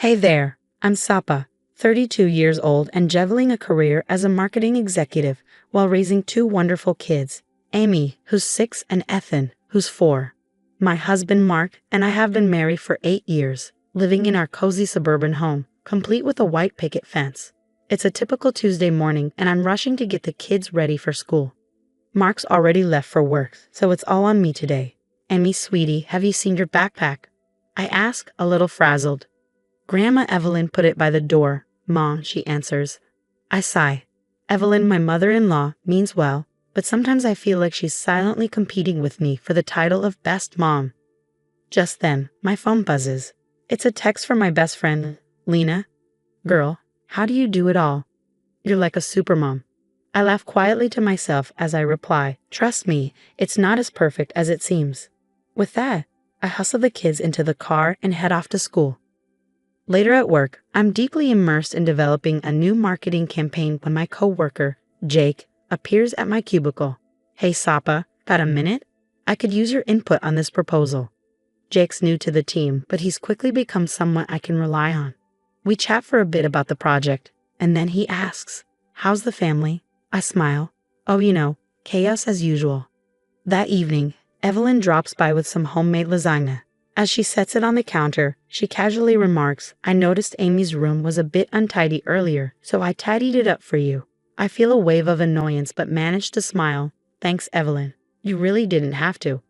Hey there, I'm Sapa, 32 years old and juggling a career as a marketing executive while raising two wonderful kids, Amy, who's 6, and Ethan, who's 4. My husband Mark and I have been married for 8 years, living in our cozy suburban home, complete with a white picket fence. It's a typical Tuesday morning and I'm rushing to get the kids ready for school. Mark's already left for work, so it's all on me today. Amy, sweetie, have you seen your backpack? I ask, a little frazzled. Grandma Evelyn put it by the door, Mom, she answers. I sigh. Evelyn, my mother-in-law, means well, but sometimes I feel like she's silently competing with me for the title of best mom. Just then, my phone buzzes. It's a text from my best friend, Lena. Girl, how do you do it all? You're like a supermom. I laugh quietly to myself as I reply, trust me, it's not as perfect as it seems. With that, I hustle the kids into the car and head off to school. Later at work, I'm deeply immersed in developing a new marketing campaign when my coworker, Jake, appears at my cubicle. Hey Sapa, got a minute? I could use your input on this proposal. Jake's new to the team, but he's quickly become someone I can rely on. We chat for a bit about the project, and then he asks, how's the family? I smile. Oh, chaos as usual. That evening, Evelyn drops by with some homemade lasagna. As she sets it on the counter, she casually remarks, I noticed Amy's room was a bit untidy earlier, so I tidied it up for you. I feel a wave of annoyance but manage to smile. Thanks, Evelyn. You really didn't have to.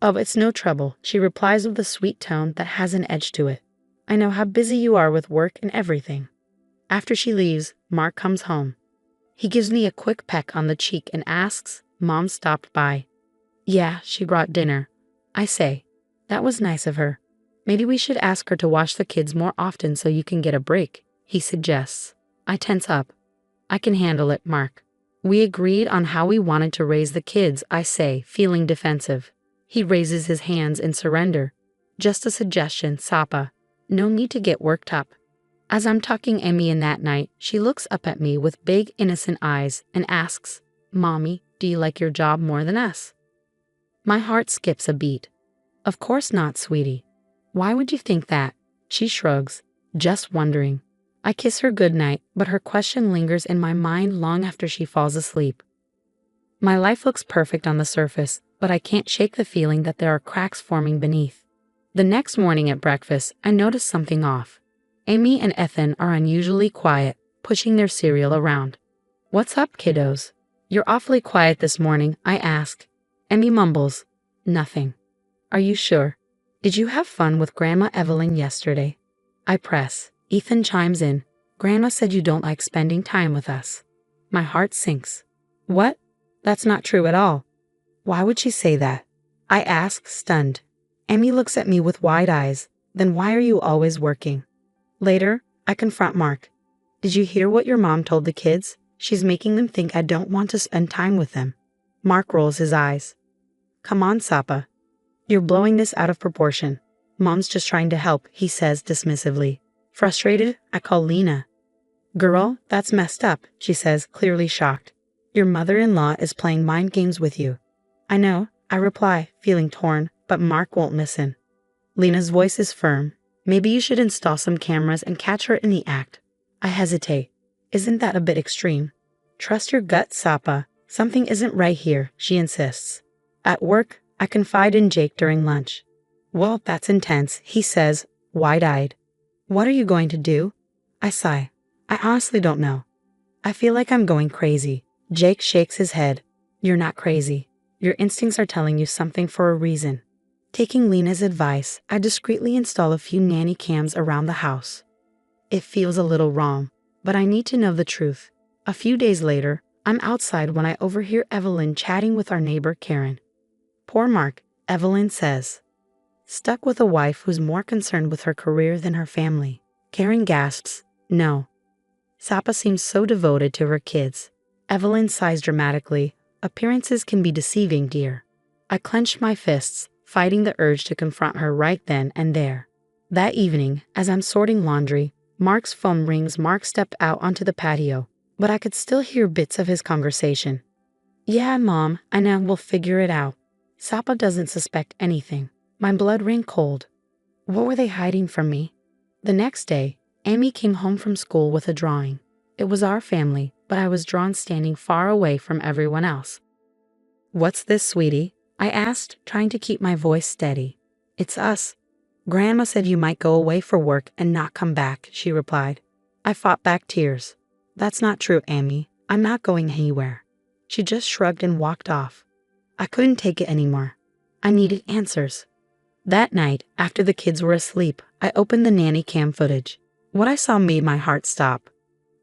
Oh, it's no trouble, she replies with a sweet tone that has an edge to it. I know how busy you are with work and everything. After she leaves, Mark comes home. He gives me a quick peck on the cheek and asks, Mom stopped by. Yeah, she brought dinner. I say, that was nice of her. Maybe we should ask her to watch the kids more often so you can get a break, he suggests. I tense up. I can handle it, Mark. We agreed on how we wanted to raise the kids, I say, feeling defensive. He raises his hands in surrender. Just a suggestion, Sapa. No need to get worked up. As I'm tucking Amy in that night, she looks up at me with big, innocent eyes and asks, Mommy, do you like your job more than us? My heart skips a beat. Of course not, sweetie. Why would you think that? She shrugs, just wondering. I kiss her goodnight, but her question lingers in my mind long after she falls asleep. My life looks perfect on the surface, but I can't shake the feeling that there are cracks forming beneath. The next morning at breakfast, I notice something off. Amy and Ethan are unusually quiet, pushing their cereal around. What's up, kiddos? You're awfully quiet this morning, I ask. Amy mumbles, nothing. Are you sure? Did you have fun with Grandma Evelyn yesterday? I press. Ethan chimes in. Grandma said you don't like spending time with us. My heart sinks. What? That's not true at all. Why would she say that? I ask, stunned. Amy looks at me with wide eyes. Then why are you always working? Later, I confront Mark. Did you hear what your mom told the kids? She's making them think I don't want to spend time with them. Mark rolls his eyes. Come on, Sapa. You're blowing this out of proportion. Mom's just trying to help, he says dismissively. Frustrated, I call Lena. Girl, that's messed up, she says, clearly shocked. Your mother-in-law is playing mind games with you. I know, I reply, feeling torn, but Mark won't listen. Lena's voice is firm. Maybe you should install some cameras and catch her in the act. I hesitate. Isn't that a bit extreme? Trust your gut, Sapa. Something isn't right here, she insists. At work, I confide in Jake during lunch. Well, that's intense, he says, wide-eyed. What are you going to do? I sigh. I honestly don't know. I feel like I'm going crazy. Jake shakes his head. You're not crazy. Your instincts are telling you something for a reason. Taking Lena's advice, I discreetly install a few nanny cams around the house. It feels a little wrong, but I need to know the truth. A few days later, I'm outside when I overhear Evelyn chatting with our neighbor Karen. Poor Mark, Evelyn says. Stuck with a wife who's more concerned with her career than her family. Karen gasps, no. Sapa seems so devoted to her kids. Evelyn sighs dramatically. Appearances can be deceiving, dear. I clench my fists, fighting the urge to confront her right then and there. That evening, as I'm sorting laundry, Mark's phone rings. Mark stepped out onto the patio, but I could still hear bits of his conversation. Yeah, Mom, I know, we'll figure it out. Sapa doesn't suspect anything. My blood ran cold. What were they hiding from me? The next day, Amy came home from school with a drawing. It was our family, but I was drawn standing far away from everyone else. "What's this, sweetie?" I asked, trying to keep my voice steady. "It's us. Grandma said you might go away for work and not come back," she replied. I fought back tears. "That's not true, Amy. I'm not going anywhere." She just shrugged and walked off. I couldn't take it anymore. I needed answers. That night, after the kids were asleep, I opened the nanny cam footage. What I saw made my heart stop.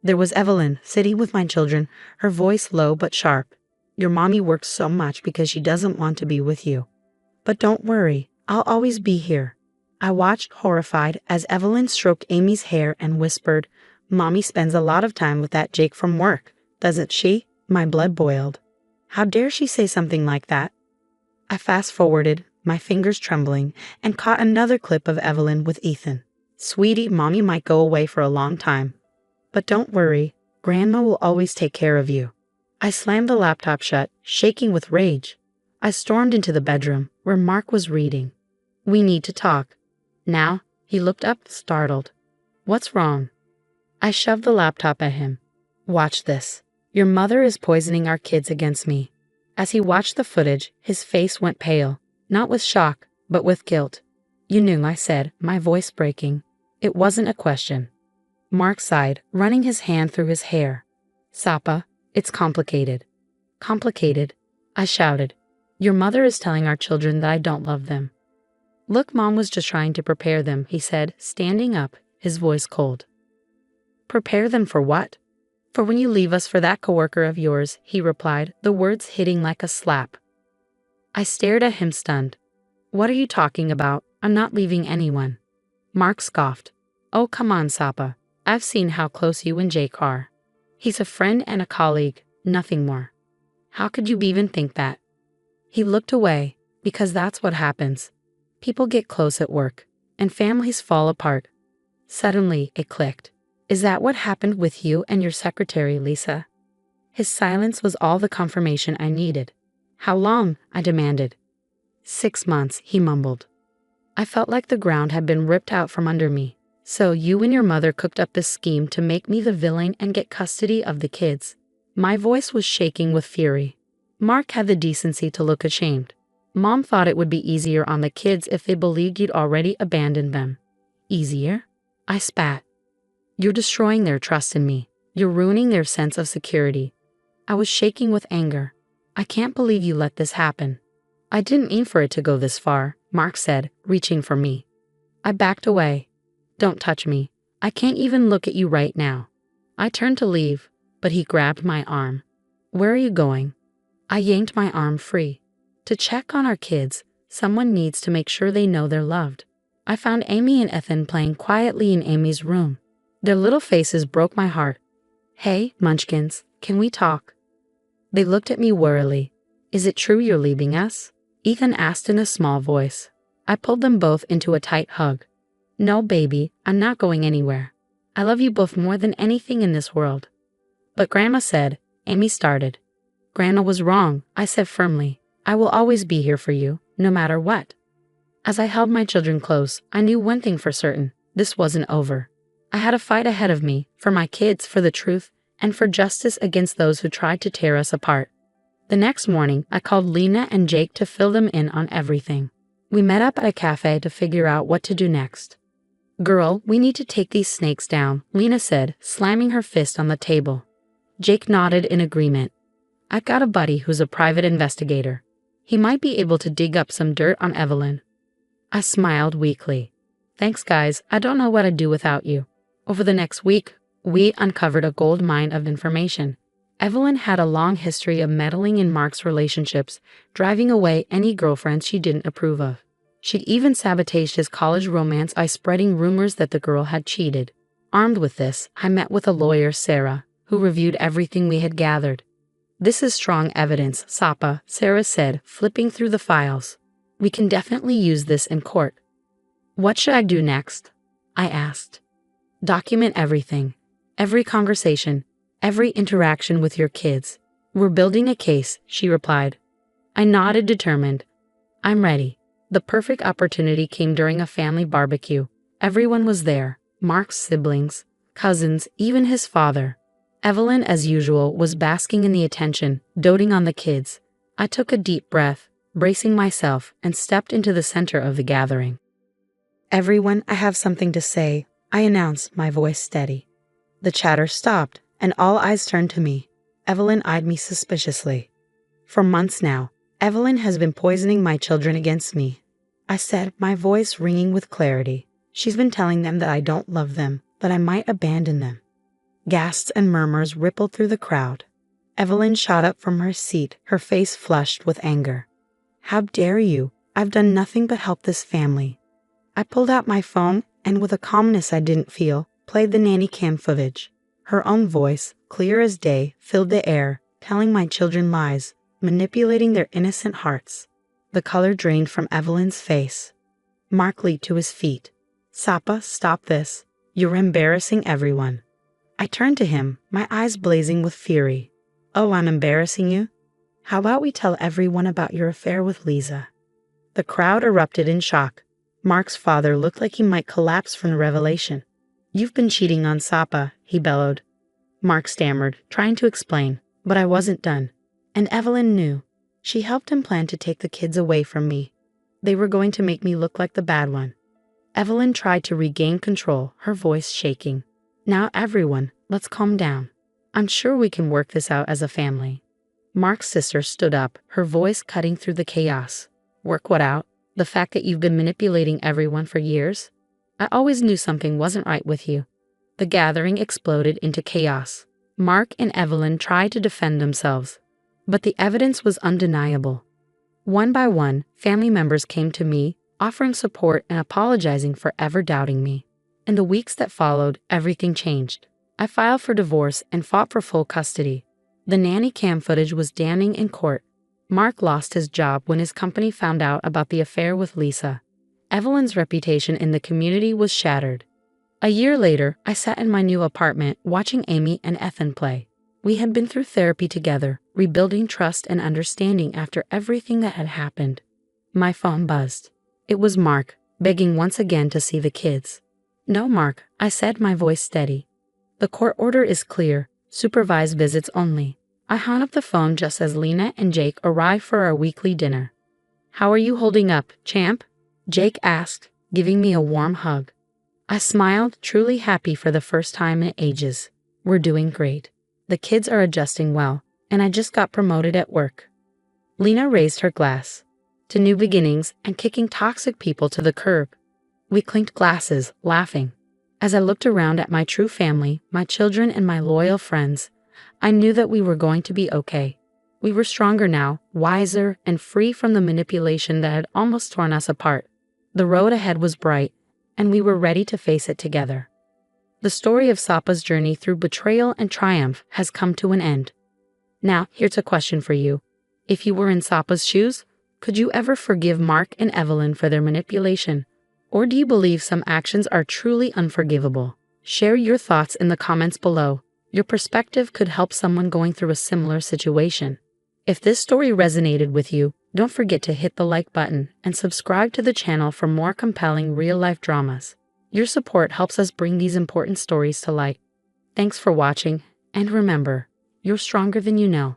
There was Evelyn sitting with my children, her voice low but sharp. "Your mommy works so much because she doesn't want to be with you. But don't worry, I'll always be here." I watched horrified as Evelyn stroked Amy's hair and whispered, "Mommy spends a lot of time with that Jake from work, doesn't she?" My blood boiled. How dare she say something like that? I fast-forwarded, my fingers trembling, and caught another clip of Evelyn with Ethan. "Sweetie, Mommy might go away for a long time. But don't worry, Grandma will always take care of you." I slammed the laptop shut, shaking with rage. I stormed into the bedroom, where Mark was reading. "We need to talk." "Now?" He looked up, startled. "What's wrong?" I shoved the laptop at him. "Watch this. Your mother is poisoning our kids against me." As he watched the footage, his face went pale, not with shock, but with guilt. "You knew," I said, my voice breaking. It wasn't a question. Mark sighed, running his hand through his hair. "Sapa, it's complicated." "Complicated?" I shouted. "Your mother is telling our children that I don't love them." "Look, Mom was just trying to prepare them," he said, standing up, his voice cold. "Prepare them for what?" "For when you leave us for that coworker of yours," he replied, the words hitting like a slap. I stared at him stunned. "What are you talking about? I'm not leaving anyone." Mark scoffed. "Oh, come on, Sapa. I've seen how close you and Jake are. He's a friend and a colleague, nothing more. How could you even think that?" He looked away, because that's what happens. People get close at work, and families fall apart. Suddenly, it clicked. "Is that what happened with you and your secretary, Lisa?" His silence was all the confirmation I needed. "How long?" I demanded. 6 months, he mumbled. I felt like the ground had been ripped out from under me. "So you and your mother cooked up this scheme to make me the villain and get custody of the kids." My voice was shaking with fury. Mark had the decency to look ashamed. "Mom thought it would be easier on the kids if they believed you'd already abandoned them." "Easier?" I spat. "You're destroying their trust in me. You're ruining their sense of security." I was shaking with anger. "I can't believe you let this happen." "I didn't mean for it to go this far," Mark said, reaching for me. I backed away. "Don't touch me. I can't even look at you right now." I turned to leave, but he grabbed my arm. "Where are you going?" I yanked my arm free. "To check on our kids. Someone needs to make sure they know they're loved." I found Amy and Ethan playing quietly in Amy's room. Their little faces broke my heart. "Hey, munchkins, can we talk?" They looked at me warily. "Is it true you're leaving us?" Ethan asked in a small voice. I pulled them both into a tight hug. "No, baby, I'm not going anywhere. I love you both more than anything in this world." "But Grandma said," Amy started. "Grandma was wrong," I said firmly. "I will always be here for you, no matter what." As I held my children close, I knew one thing for certain: this wasn't over. I had a fight ahead of me, for my kids, for the truth, and for justice against those who tried to tear us apart. The next morning, I called Lena and Jake to fill them in on everything. We met up at a cafe to figure out what to do next. "Girl, we need to take these snakes down," Lena said, slamming her fist on the table. Jake nodded in agreement. "I've got a buddy who's a private investigator. He might be able to dig up some dirt on Evelyn." I smiled weakly. "Thanks, guys. I don't know what I'd do without you." Over the next week, we uncovered a gold mine of information. Evelyn had a long history of meddling in Mark's relationships, driving away any girlfriends she didn't approve of. She'd even sabotaged his college romance by spreading rumors that the girl had cheated. Armed with this, I met with a lawyer, Sarah, who reviewed everything we had gathered. "This is strong evidence, Sapa," Sarah said, flipping through the files. "We can definitely use this in court." "What should I do next?" I asked. "Document everything. Every conversation. Every interaction with your kids. We're building a case," she replied. I nodded, determined. "I'm ready." The perfect opportunity came during a family barbecue. Everyone was there. Mark's siblings, cousins, even his father. Evelyn, as usual, was basking in the attention, doting on the kids. I took a deep breath, bracing myself, and stepped into the center of the gathering. "Everyone, I have something to say," I announced, my voice steady. The chatter stopped, and all eyes turned to me. Evelyn eyed me suspiciously. "For months now, Evelyn has been poisoning my children against me," I said, my voice ringing with clarity. "She's been telling them that I don't love them, that I might abandon them." Gasps and murmurs rippled through the crowd. Evelyn shot up from her seat, her face flushed with anger. "How dare you? I've done nothing but help this family." I pulled out my phone and, with a calmness I didn't feel, played the nanny cam footage. Her own voice, clear as day, filled the air, telling my children lies, manipulating their innocent hearts. The color drained from Evelyn's face. Mark leaped to his feet. "Sapa, stop this. You're embarrassing everyone." I turned to him, my eyes blazing with fury. "Oh, I'm embarrassing you? How about we tell everyone about your affair with Lisa?" The crowd erupted in shock. Mark's father looked like he might collapse from the revelation. "You've been cheating on Sapa," he bellowed. Mark stammered, trying to explain, but I wasn't done. And Evelyn knew. She helped him plan to take the kids away from me. They were going to make me look like the bad one. Evelyn tried to regain control, her voice shaking. "Now everyone, let's calm down. I'm sure we can work this out as a family." Mark's sister stood up, her voice cutting through the chaos. "Work what out? The fact that you've been manipulating everyone for years? I always knew something wasn't right with you." The gathering exploded into chaos. Mark and Evelyn tried to defend themselves, but the evidence was undeniable. One by one, family members came to me, offering support and apologizing for ever doubting me. In the weeks that followed, everything changed. I filed for divorce and fought for full custody. The nanny cam footage was damning in court. Mark lost his job when his company found out about the affair with Lisa. Evelyn's reputation in the community was shattered. A year later, I sat in my new apartment watching Amy and Ethan play. We had been through therapy together, rebuilding trust and understanding after everything that had happened. My phone buzzed. It was Mark, begging once again to see the kids. "No, Mark," I said, my voice steady. "The court order is clear, supervised visits only." I hung up the phone just as Lena and Jake arrived for our weekly dinner. "How are you holding up, champ?" Jake asked, giving me a warm hug. I smiled, truly happy for the first time in ages. "We're doing great. The kids are adjusting well, and I just got promoted at work." Lena raised her glass. "To new beginnings and kicking toxic people to the curb." We clinked glasses, laughing. As I looked around at my true family, my children and my loyal friends, I knew that we were going to be okay. We were stronger now, wiser, and free from the manipulation that had almost torn us apart. The road ahead was bright, and we were ready to face it together. The story of Sapa's journey through betrayal and triumph has come to an end. Now, here's a question for you. If you were in Sapa's shoes, could you ever forgive Mark and Evelyn for their manipulation? Or do you believe some actions are truly unforgivable? Share your thoughts in the comments below. Your perspective could help someone going through a similar situation. If this story resonated with you, don't forget to hit the like button and subscribe to the channel for more compelling real-life dramas. Your support helps us bring these important stories to light. Thanks for watching, and remember, you're stronger than you know.